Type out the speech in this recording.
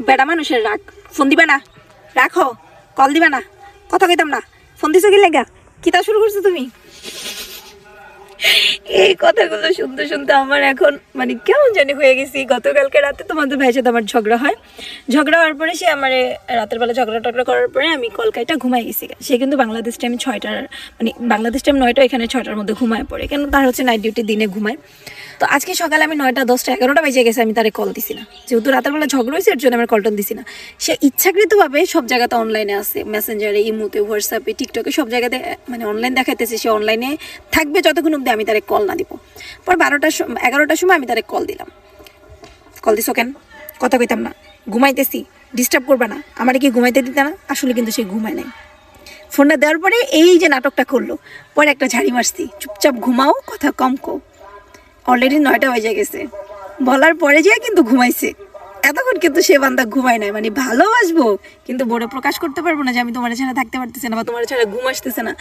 বেড়া মানুষের রাগ। ফোন দিবে না, রাখো। কল দিবে না, কথা কইতাম না। ফোন দিছো কি লেগা? কিতা শুরু করছো তুমি? এই কথাগুলো শুনতে শুনতে আমার এখন মানে কেমন জানি হয়ে গেছি। গতকালকে রাতে তোমাদের ভাইয়ের সাথে আমার ঝগড়া হয়। ঝগড়া হওয়ার পরে সে আমার রাতের বেলা ঝগড়া টগড়া করার পরে আমি কলকাতা ঘুমাই গেছি। সে কিন্তু বাংলাদেশ টাইম 6টার মানে বাংলাদেশ টাইম 9টা, এখানে 6টার মধ্যে ঘুমায় পড়ে। কেন তার হচ্ছে নাইট ডিউটি, দিনে ঘুমায়। তো আজকে সকালে আমি 9টা 10টা 11টা বেজে গেছে, আমি তারে কল দিছি না। যেহেতু রাতের বেলা ঝগড়া হয়েছে এর জন্য আমার কলটন দিছি না। সে ইচ্ছাকৃতভাবে সব জায়গাতে অনলাইনে আছে, মেসেঞ্জারে, ইমোতে, হোয়াটসঅ্যাপে, টিকটকে সব জায়গাতে মানে অনলাইন দেখাইতেছে। সে অনলাইনে থাকবে যতক্ষণ অব্দি আমি তারে কল না দিব। পর 11টার সময় আমি তারে কল দিলাম। কল দিছো কেন? কথা কইতাম না, ঘুমাইতেছি, ডিস্টার্ব করবে না। আমার কি ঘুমাইতে দিতে না? আসলে কিন্তু সে ঘুমায় নাই। ফোনটা দেওয়ার পরে এই যে নাটকটা করলো, পরে একটা ঝাড়ি মারছি, চুপচাপ ঘুমাও, কথা কম কো। অলরেডি 9টা বেজে গেছে বলার পরে যে কিন্তু ঘুমাইছে। এতক্ষণ কিন্তু সে বান্দা ঘুমায় নাই। মানে ভালোবাসবো কিন্তু বড় প্রকাশ করতে পারবো না যে আমি তোমার ছাড়া থাকতে পারতেছি না বা তোমার ছাড়া ঘুম আসতেছে না।